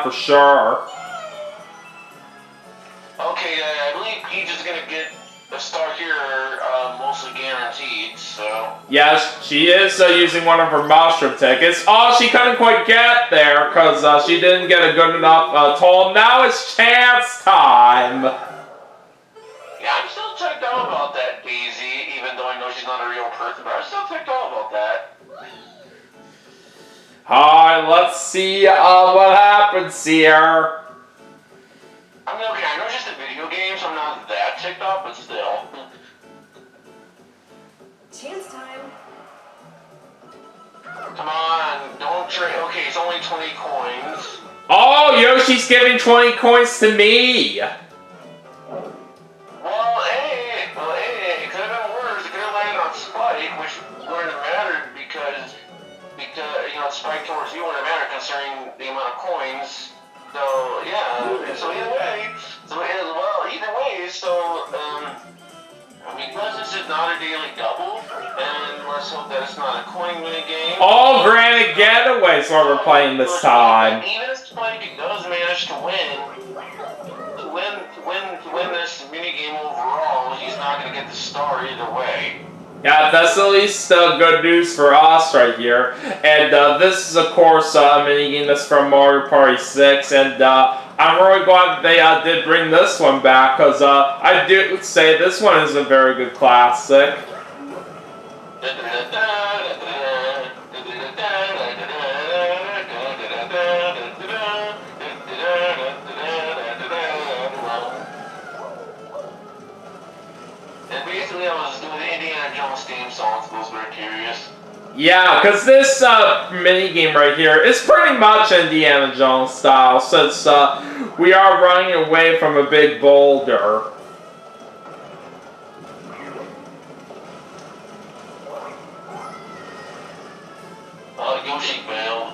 for sure. Okay, I believe Peach is gonna get a star here, mostly guaranteed, so... Yes, she is using one of her mushroom tickets. Oh, she couldn't quite get there because she didn't get a good enough toll. Now it's chance time. Yeah, I'm still checked out about that Daisy, even though I know she's not a real person, but I'm still checked out about that. Alright, let's see what happens here. I mean, okay, I know it's just a video game, so I'm not that ticked off, but still. Chance time. Come on, don't trade. Okay, it's only 20 coins. Oh, Yoshi's giving 20 coins to me. Well, hey, it could have been worse. It could have landed on Spike, which wouldn't have mattered because you know, Spike towards you wouldn't have mattered considering the amount of coins. So yeah, so either way, because this is not a daily double, and let's hope that it's not a coin winning game. Oh, granted getaways what we're playing this time. Even if Spike does manage to win this minigame overall, he's not going to get the star either way. Yeah, that's at least good news for us right here. And this is, of course, a minigame that's from Mario Party 6. And I'm really glad that they did bring this one back, because I do say this one is a very good classic. And basically I was doing the Indiana Jones theme song for those who are curious. Yeah, because this minigame right here is pretty much Indiana Jones style, since we are running away from a big boulder. Yoshi failed.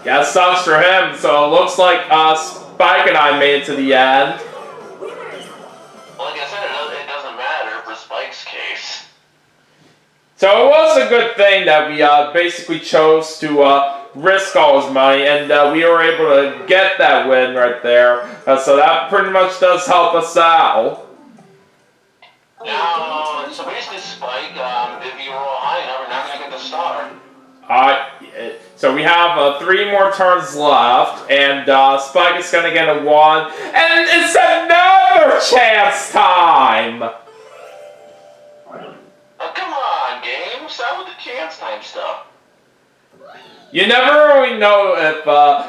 Yeah, it sucks for him, so it looks like Spike and I made it to the end. Like I said, it doesn't matter for Spike's case. So it was a good thing that we basically chose to risk all his money, and we were able to get that win right there. So that pretty much does help us out. Now, so basically Spike, if you roll high enough, you're not going to get the star. So we have 3 more turns left, and Spike is going to get a 1, and it's another chance time! Oh, come on, game. Stop with the chance time stuff. You never really know if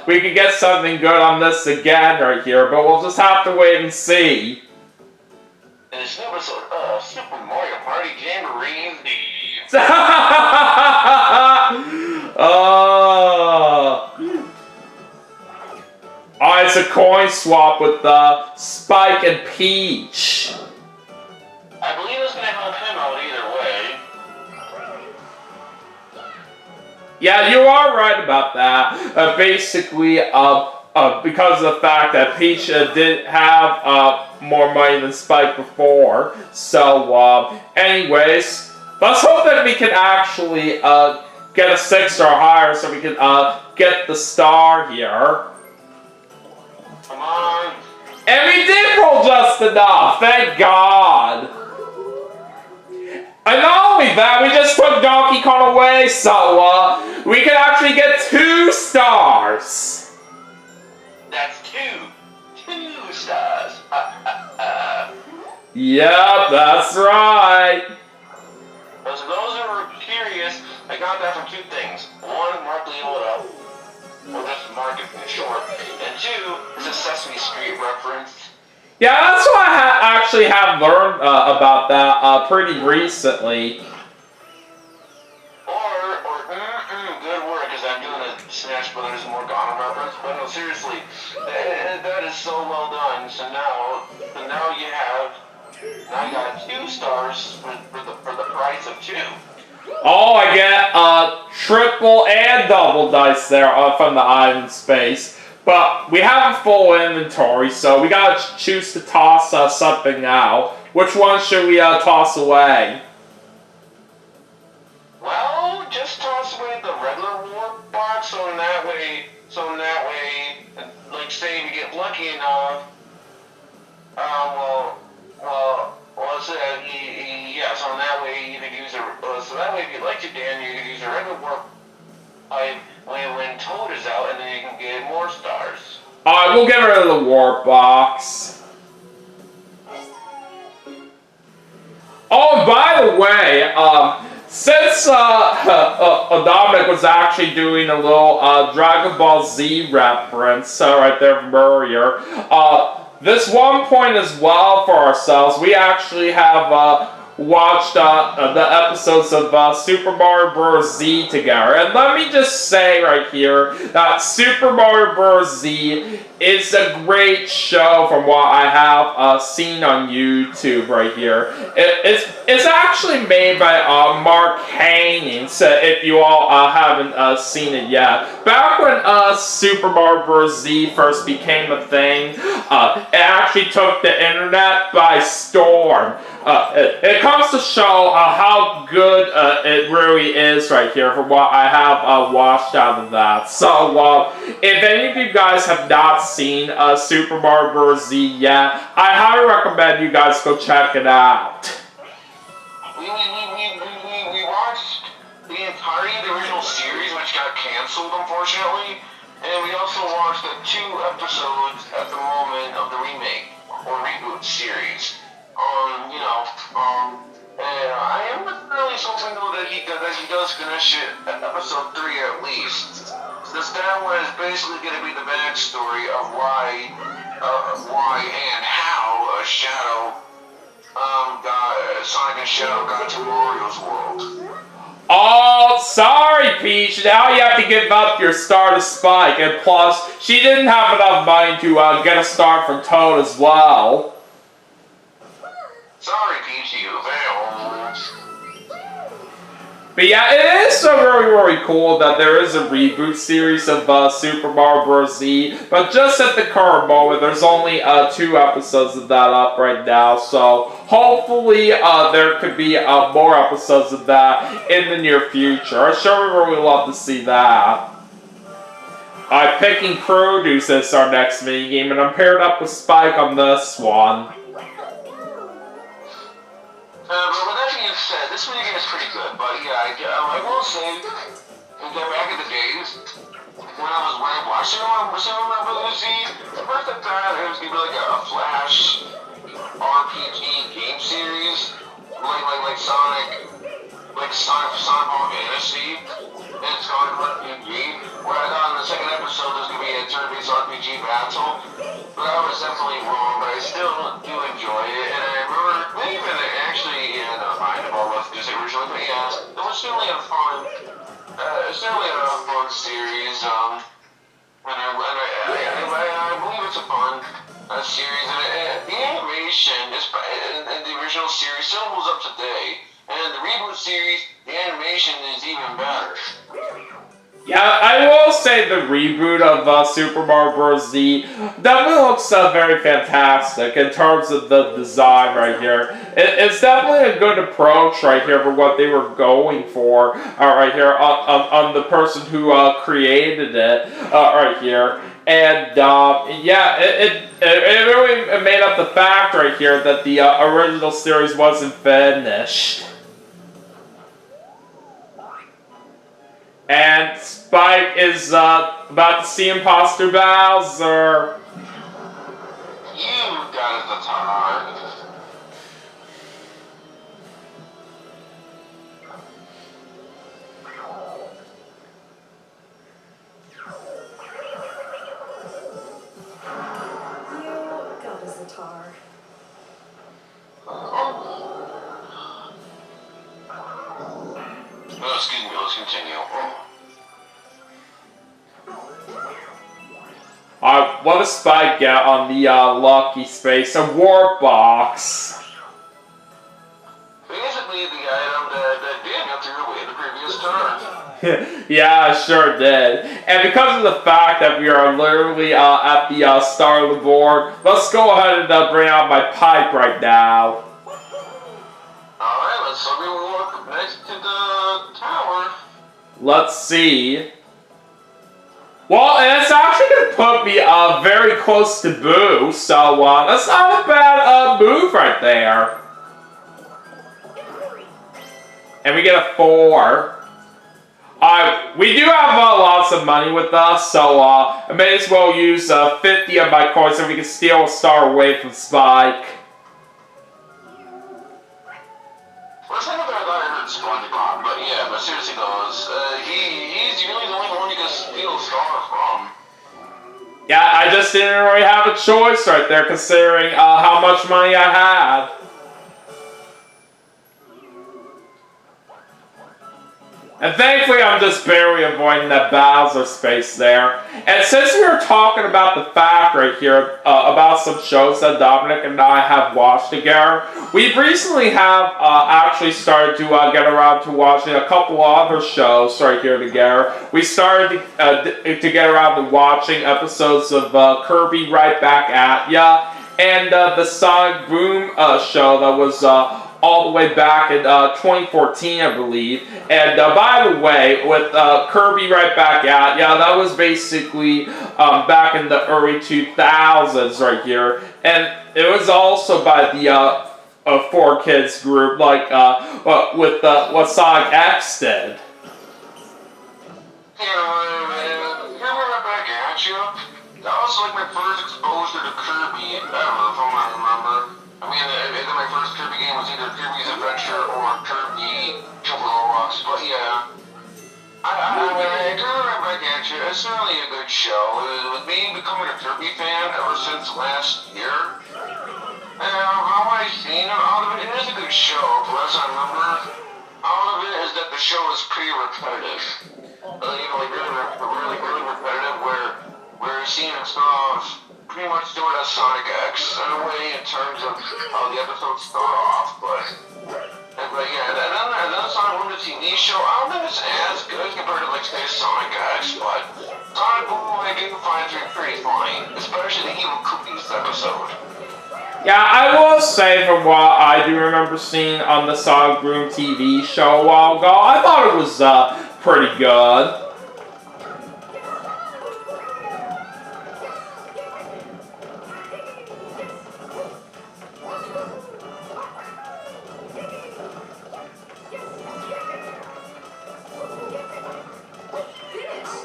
we can get something good on this again right here, but we'll just have to wait and see. In this new episode of Super Mario Party Jamboree, Oh, it's a coin swap with Spike and Peach. I believe it's going to help him out either way. Yeah, you are right about that. Basically, because of the fact that Peach did have more money than Spike before. So, anyways, let's hope that we can actually get a 6 or higher so we can get the star here. Come on. And we did roll just enough, thank God. And not only that, we just took Donkey Kong away, so we can actually get 2 stars. That's 2 stars. Yep, that's right. For those who are curious, I got that from 2 things. 1, Mark Leota, or just Mark in short, and 2, it's a Sesame Street reference. Yeah, that's what I actually have learned about that pretty recently. Or good work, because I'm doing a Smash Brothers Morgana reference. But no, seriously, that is so well done. So now you got 2 stars for the price of 2. Oh, I get triple and double dice there from the item space. But we have a full inventory, so we gotta choose to toss something now. Which one should we toss away? Well, just toss away the regular war box, so in that way, like like say if you get lucky enough, so that way you could use so that way if you'd like to, Dan, you could use a regular warp pipe when Toad is out, and then you can get more stars. Alright, we'll get rid of the warp box. Oh, by the way, since Dominic was actually doing a little Dragon Ball Z reference right there from earlier, this one point as well for ourselves, we actually have watched the episodes of Super Mario Bros. Z together. And let me just say right here that Super Mario Bros. Z is a great show from what I have seen on YouTube right here. It's actually made by Mark Haining, so if you all haven't seen it yet. Back when Super Mario Bros. Z first became a thing, it actually took the internet by storm. It comes to show how good it really is right here from what I have watched out of that. So, if any of you guys have not seen Super Mario Bros. Z yet, I highly recommend you guys go check it out. We watched the entirety of the original series, which got canceled, unfortunately, and we also watched the 2 episodes at the moment of the remake or reboot series. And I am really hoping though that he does finish it at episode 3 at least. Since that one is basically going to be the backstory of why and how Sonic and Shadow got to Mario's world. Oh, sorry, Peach. Now you have to give up your star to Spike, and plus, she didn't have enough money to get a star from Toad as well. Sorry, Peachy, you failed. But yeah, it is so really cool that there is a reboot series of Super Mario Bros. Z, but just at the current moment, there's only 2 episodes of that up right now, so hopefully there could be more episodes of that in the near future. I sure would really love to see that. Picking produce is our next minigame, and I'm paired up with Spike on this one. But with that being said, this minigame is pretty good. But yeah, I will say, back in the days when I was watching Super Mario Bros. Z, first I thought it was gonna be like a Flash RPG game series, like Sonic Ball Fantasy, and Sonic RPG. Where I thought in the second episode there's gonna be a turn-based RPG battle. But I was definitely wrong, but I still do enjoy it, and I remember even actually I never watched this originally, but yeah, it was certainly a fun series, and I believe it's a fun series, and the animation in the original series still holds up today, and in the reboot series, the animation is even better. Yeah, I will say the reboot of Super Mario Bros. Z definitely looks very fantastic in terms of the design right here. It's definitely a good approach right here for what they were going for right here on the person who created it right here. And yeah, it really made up the fact right here that the original series wasn't finished. And Spike is about to see Imposter Bowser. You got the time. You got his guitar. Oh, excuse me, let's continue. What does Spike get on the Lucky Space? A warp box. Basically, the item that Daniel threw away the previous turn. Yeah, I sure did. And because of the fact that we are literally at the start of the board, let's go ahead and bring out my pipe right now. Alright, let's walk next to the tower. Let's see. Well, and it's actually going to put me very close to Boo, so that's not a bad move right there. And we get a 4. We do have lots of money with us, so I may as well use 50 of my coins so we can steal a star away from Spike. Well, it's not that I thought I heard SpongeBob, but yeah, but seriously though, he's really the only one you can steal a star from. Yeah, I just didn't really have a choice right there, considering how much money I had. And thankfully, I'm just barely avoiding that Bowser space there. And since we were talking about the fact right here about some shows that Dominic and I have watched together, we recently have actually started to get around to watching a couple other shows right here together. We started to get around to watching episodes of Kirby Right Back At Ya, and the Sonic Boom show that was all the way back in 2014, I believe. And by the way, with Kirby Right Back At Ya, that was basically back in the early 2000s right here. And it was also by the 4Kids group, like with what Sonic X did. Kirby Right Back At Ya. That was like my first exposure to Kirby ever, from what I remember. I mean, either my first Kirby game was either Kirby's Adventure or Kirby Jumper Rocks, but yeah. Kirby Right Back At Ya, it's certainly a good show. With me becoming a Kirby fan ever since last year, how I've seen out of it, it is a good show, but as I remember, out of it is that the show is pretty repetitive. Like really repetitive, where we're seeing it start off pretty much doing a Sonic X in a way in terms of how the episodes start off, but yeah, and then Sonic Boom, the TV show, I don't think it's as good compared to, like, say, Sonic X, but Sonic Boom I do find to be pretty funny, especially the Evil Cookies episode. Yeah, I will say from what I do remember seeing on the Sonic Boom TV show a while ago, I thought it was pretty good.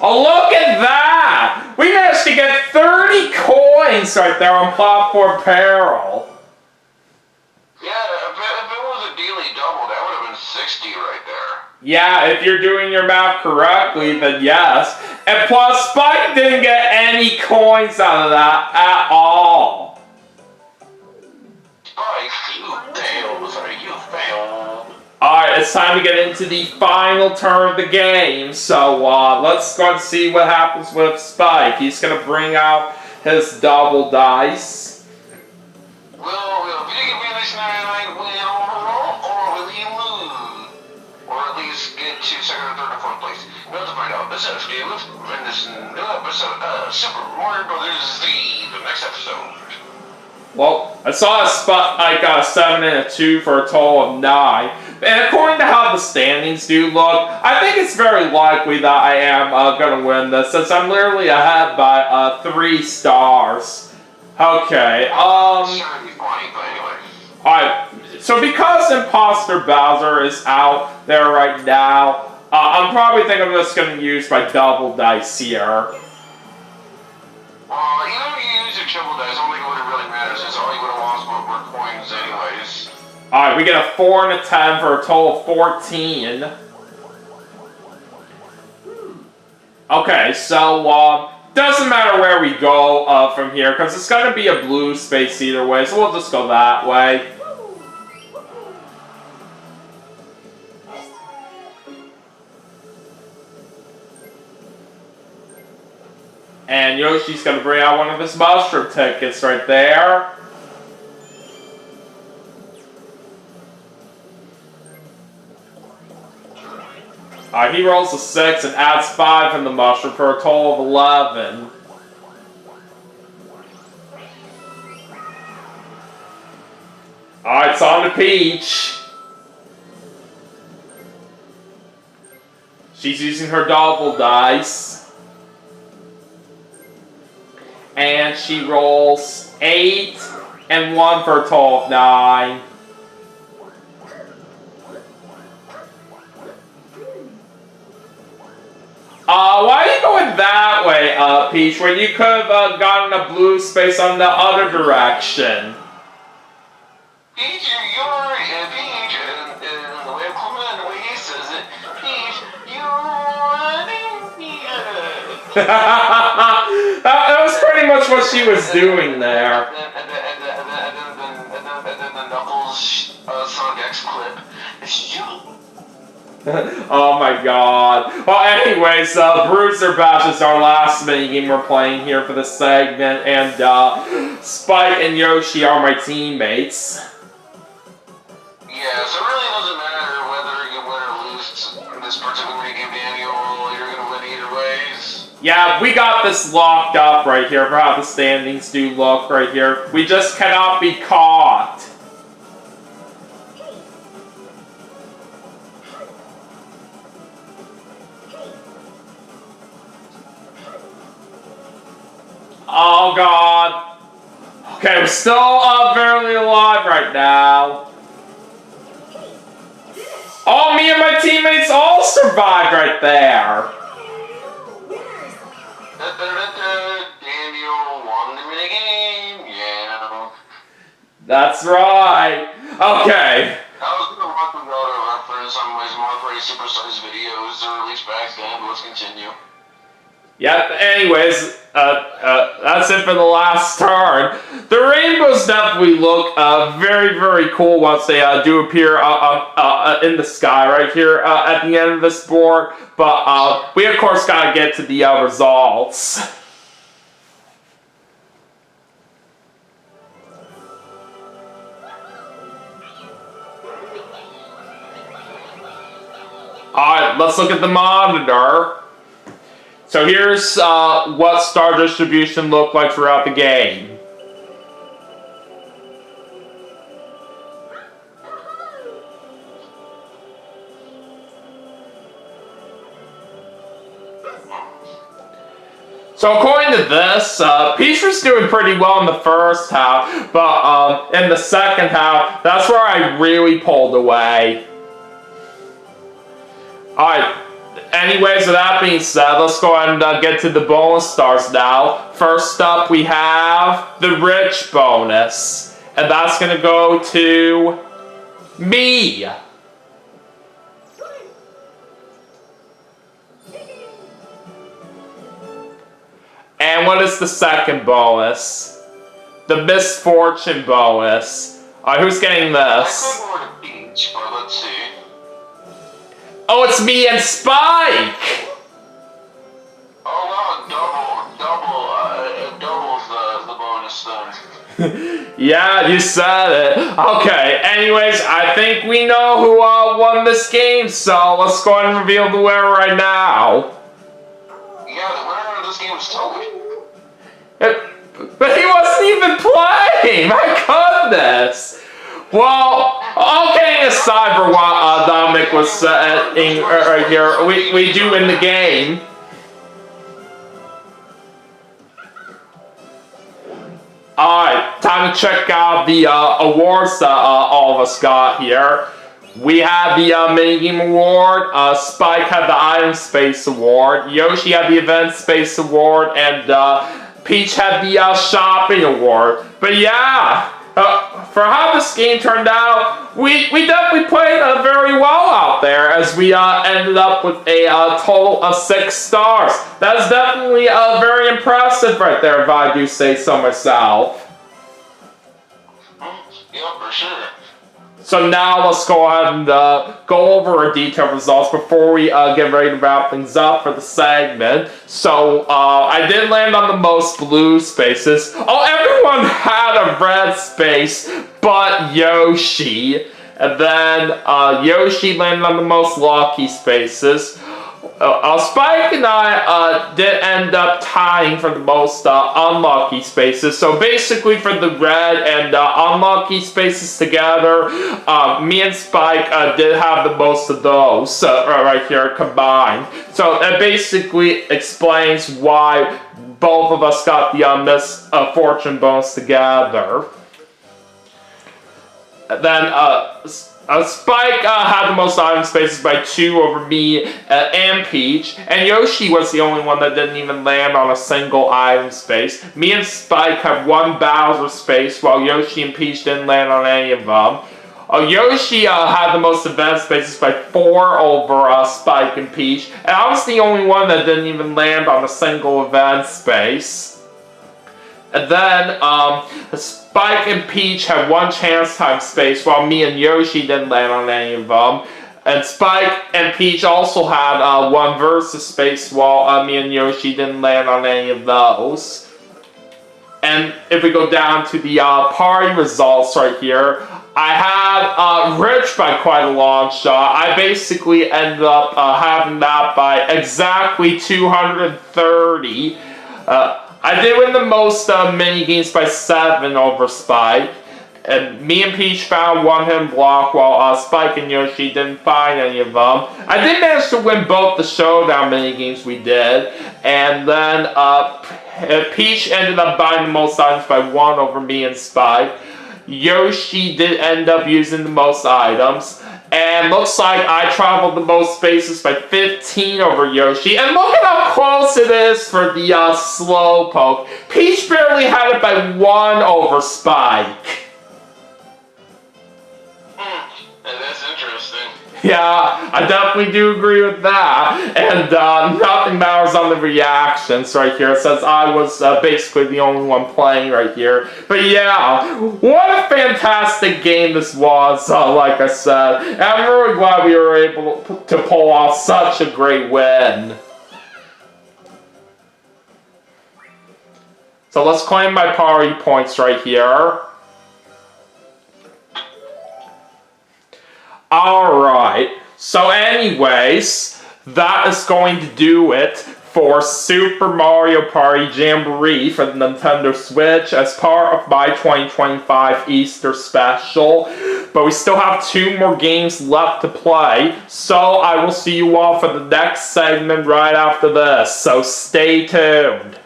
Oh, look at that! We managed to get 30 coins right there on Platform Peril. Yeah, if it was a daily double, that would have been 60 right there. Yeah, if you're doing your math correctly, then yes. And plus, Spike didn't get any coins out of that at all. Spike, you failed. Sorry, you failed. Alright, it's time to get into the final turn of the game. So, let's go and see what happens with Spike. He's going to bring out his double dice. Will Video Game Finish 99 win overall, or will he lose? Or at least get to second or third or fourth place? We'll have to find out this episode in this new episode of Super Mario Brothers Z, the next episode. Well, I saw a spot. I got a 7 and a 2 for a total of 9. And according to how the standings do look, I think it's very likely that I am going to win this, since I'm literally ahead by 3 stars. Okay, Alright, so because Imposter Bowser is out there right now, I'm probably thinking I'm just going to use my double dice here. Even if you use your triple dice, I don't think it would really matter, since all you would have lost were coins anyways. Alright, we get a 4 and a 10 for a total of 14. Okay, so, doesn't matter where we go from here, because it's going to be a blue space either way, so we'll just go that way. And Yoshi's going to bring out one of his mushroom tickets right there. Alright, he rolls a 6 and adds 5 from the mushroom for a total of 11. Alright, it's on to Peach. She's using her double dice. and she rolls 8 and 1 for a total of 9. Why are you going that way, Peach, when you could have gotten a blue space on the other direction? Peach, you're Peach, and the way Clement, the way he says it, Peach, you're an idiot. That was pretty much what she was doing there. And then the Knuckles Sonic X clip. It's you. Oh my god. Well, anyways, Bruiser Bash is our last minigame we're playing here for the segment, and Spike and Yoshi are my teammates. Yeah, so it really doesn't matter whether you win or lose in this particular minigame, Daniel. You're gonna win either ways. Yeah, we got this locked up right here for how the standings do look right here. We just cannot be caught. Oh god. Okay, we're still barely alive right now. Oh, me and my teammates all survived right there. Daniel won the minigame, yeah. That's right. Okay. That was the Rock and Roller reference on my Mario Party Superstars videos, or at least back then, but let's continue. Yeah, anyways, that's it for the last turn. The rainbows definitely look very, very cool once they do appear in the sky right here at the end of this board. But we, of course, gotta get to the results. Alright, let's look at the monitor. So here's what star distribution looked like throughout the game. So according to this, Peach was doing pretty well in the first half, but in the second half, that's where I really pulled away. Alright. Anyways, with that being said, let's go ahead and get to the bonus stars now. First up, we have the rich bonus. And that's going to go to me. And what is the second bonus? The misfortune bonus. Alright, who's getting this? I could go to Peach, but let's see. Oh, it's me and Spike! Oh wow, doubles the bonus then. Yeah, you said it. Okay, anyways, I think we know who won this game, so let's go ahead and reveal the winner right now. Yeah, the winner of this game is Toby. But he wasn't even playing! My goodness! Well, all kidding aside for what Dominic was saying right here, we do win the game. Alright, time to check out the awards that all of us got here. We have the Minigame Award, Spike had the Item Space Award, Yoshi had the Event Space Award, and Peach had the Shopping Award. But yeah! For how this game turned out, we definitely played very well out there as we ended up with a total of 6 stars. That's definitely very impressive right there, if I do say so myself. Yeah, for sure. So now let's go ahead and go over our detailed results before we get ready to wrap things up for the segment. So I did land on the most blue spaces. Oh, everyone had a red space but Yoshi. And then Yoshi landed on the most lucky spaces. Spike and I did end up tying for the most unlucky spaces. So basically for the red and unlucky spaces together, me and Spike did have the most of those right here combined. So that basically explains why both of us got the Miss Fortune bonus together. Then Spike had the most item spaces by 2 over me and Peach, and Yoshi was the only one that didn't even land on a single item space. Me and Spike had 1 Bowser space, while Yoshi and Peach didn't land on any of them. Yoshi had the most event spaces by 4 over Spike and Peach, and I was the only one that didn't even land on a single event space. And then, Spike and Peach had 1 chance time space, while me and Yoshi didn't land on any of them. And Spike and Peach also had 1 versus space, while me and Yoshi didn't land on any of those. And if we go down to the party results right here, I had Rich by quite a long shot. I basically ended up having that by exactly 230. I did win the most mini games by 7 over Spike. And me and Peach found 1 hidden block, while Spike and Yoshi didn't find any of them. I did manage to win both the showdown mini games we did. And then Peach ended up buying the most items by 1 over me and Spike. Yoshi did end up using the most items. And looks like I traveled the most spaces by 15 over Yoshi. And look at how close it is for the Slowpoke. Peach barely had it by 1 over Spike. That's interesting. Yeah, I definitely do agree with that. And nothing matters on the reactions right here, since I was basically the only one playing right here. But yeah, what a fantastic game this was, like I said. And I'm really glad we were able to pull off such a great win. So let's claim my party points right here. Alright, so anyways, that is going to do it for Super Mario Party Jamboree for the Nintendo Switch as part of my 2025 Easter special. But we still have 2 more games left to play, so I will see you all for the next segment right after this, so stay tuned.